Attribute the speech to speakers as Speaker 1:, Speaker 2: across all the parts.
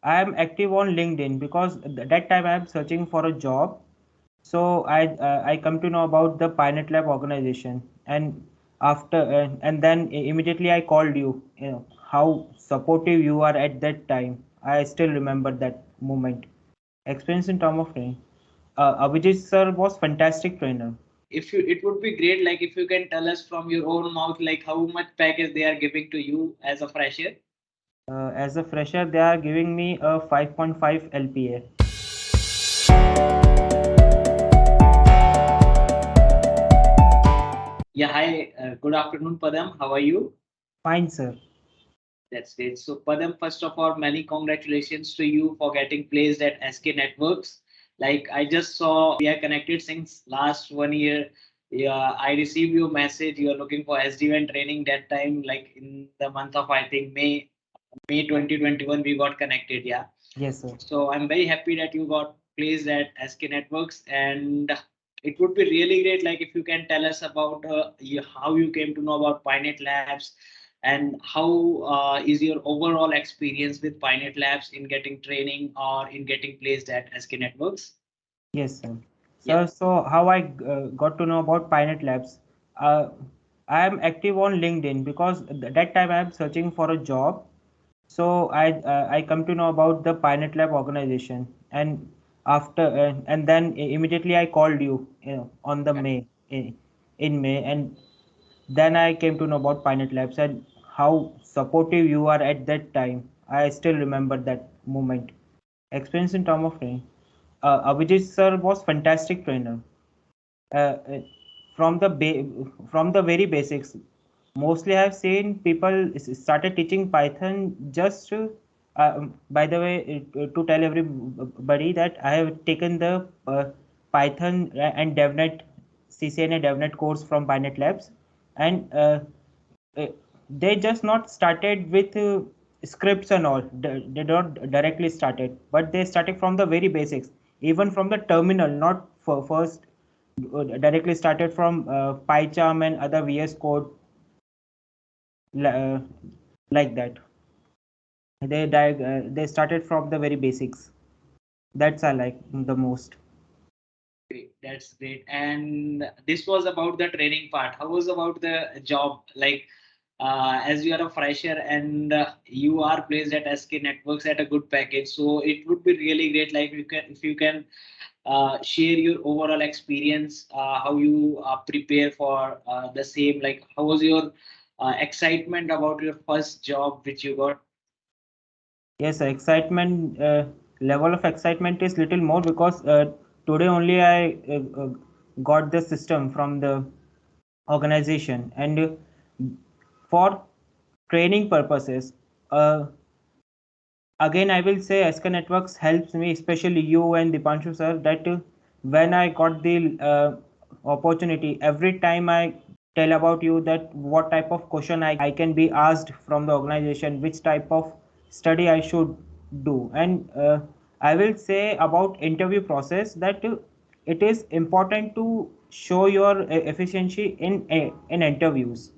Speaker 1: I am active on LinkedIn because that time I am searching for a job. So I come to know about the PyNet Lab organization, and and then immediately I called you. You know how supportive you are at that time. I still remember that moment. Experience in term of training. Abhijit sir was fantastic trainer.
Speaker 2: If you, it would be great like if you can tell us from your own mouth like how much package they are giving to you as a fresher.
Speaker 1: As a fresher, they are giving me a 5.5 LPA.
Speaker 2: Yeah, hi, good afternoon, Padam. How are you?
Speaker 1: Fine, sir.
Speaker 2: That's great. So, Padam, first of all, many congratulations to you for getting placed at SK Networks. Like I just saw, we are connected since last 1 year. Yeah, I received your message. You are looking for SD-WAN training that time, like in the month of I think May 2021, we got connected. Yeah.
Speaker 1: Yes, sir.
Speaker 2: So I'm very happy that you got placed at SK Networks, and it would be really great, like if you can tell us about how you came to know about PyNet Labs, and how is your overall experience with PyNet Labs in getting training or in getting placed at SK Networks.
Speaker 1: Yes, sir.
Speaker 2: Yeah.
Speaker 1: Sir, so how I got to know about PyNet Labs? Uh, I am active on LinkedIn because that time I am searching for a job. So I come to know about the PyNet Lab organization, and and then immediately I called you, on the in May, and then I came to know about PyNet Labs and how supportive you are at that time. I still remember that moment. Experience in term of training. Abhijit sir was fantastic trainer. Uh, from from the very basics. Mostly, I've seen people started teaching Python just to. By the way, to tell everybody that I have taken the Python and DevNet CCNA DevNet course from PyNet Labs, and uh, they just not started with scripts and all. They don't directly started, but they started from the very basics, even from the terminal, not for first directly started from PyCharm and other VS Code, uh, like that. They started from the very basics. That's I like the most.
Speaker 2: Great, that's great. And this was about the training part. How was about the job? Like, as you are a fresher and you are placed at SK Networks at a good package, so it would be really great. Like, you can if you can share your overall experience, how you prepare for the same. Like, how was your excitement about your first job which you got?
Speaker 1: Yes, excitement level of excitement is little more because today only I got the system from the organization, and for training purposes. Uh, Again, I will say SK Networks helps me, especially you and Dipanshu sir, that when I got the opportunity, every time I tell about you that what type of question I can be asked from the organization, which type of study I should do. And I will say about interview process that it is important to show your efficiency in interviews.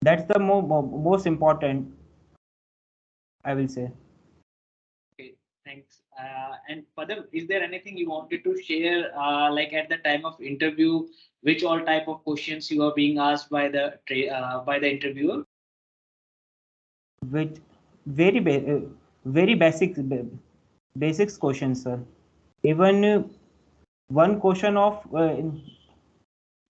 Speaker 1: That's the most important, I will say.
Speaker 2: Okay, thanks. And Padam, is there anything you wanted to share, like at the time of interview, which all type of questions you are being asked by the by the interviewer?
Speaker 1: Which very basics questions, sir. Even one question of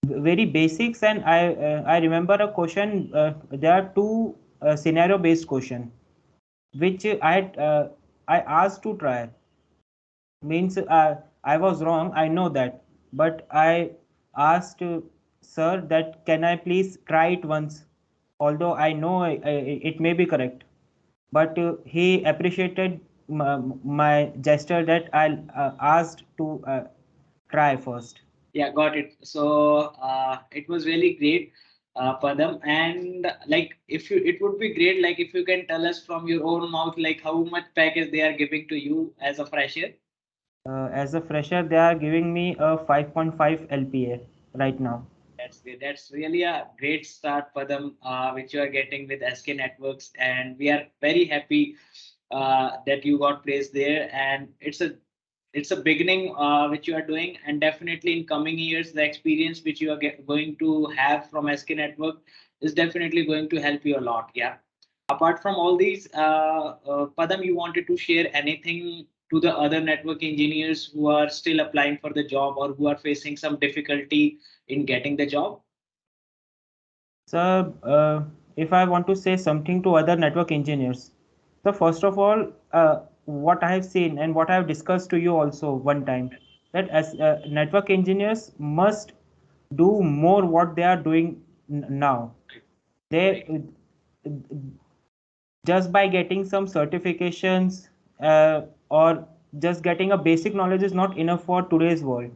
Speaker 1: very basics, and I remember a question. There are two scenario based question which I asked to try. Means I was wrong, I know that, but I asked sir that can I please try it once, although I know it may be correct, but he appreciated my gesture that I asked to try first.
Speaker 2: Yeah, got it. So it was really great, Padam. And like, if you, it would be great, like if you can tell us from your own mouth, like how much package they are giving to you as a fresher.
Speaker 1: As a fresher, they are giving me a 5.5 LPA right now.
Speaker 2: That's great. That's really a great start, Padam, which you are getting with SK Networks, and we are very happy that you got placed there, and it's a beginning which you are doing, and definitely in coming years the experience which you are going to have from SK Network is definitely going to help you a lot. Yeah. Apart from all these, Padam, you wanted to share anything to the other network engineers who are still applying for the job or who are facing some difficulty in getting the job?
Speaker 1: So, if I want to say something to other network engineers, so first of all, what I have seen and what I have discussed to you also one time, that as network engineers must do more what they are doing now. They just by getting some certifications or just getting a basic knowledge is not enough for today's world.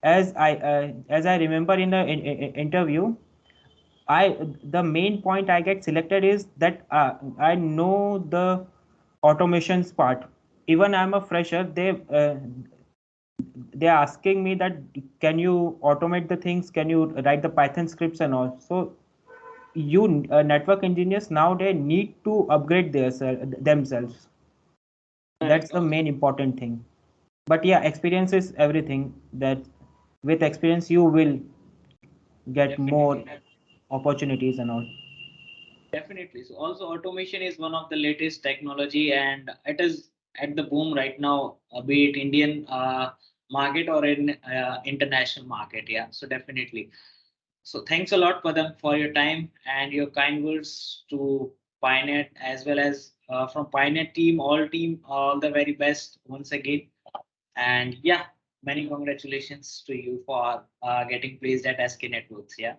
Speaker 1: As I remember in the interview, I the main point I get selected is that I know the automations part. Even I'm a fresher, they're asking me that can you automate the things? Can you write the Python scripts and all? So you network engineers nowadays need to upgrade themselves. That's the main important thing. But yeah, experience is everything. That with experience you will get more
Speaker 2: Definitely.
Speaker 1: opportunities and all.
Speaker 2: Definitely. So also automation is one of the latest technology, and it is at the boom right now, be it Indian market or in international market. Yeah. So definitely. So thanks a lot, Padam, for your time and your kind words to PyNet, as well as from PyNet team, all the very best once again. And yeah, many congratulations to you for getting placed at SK Networks. Yeah.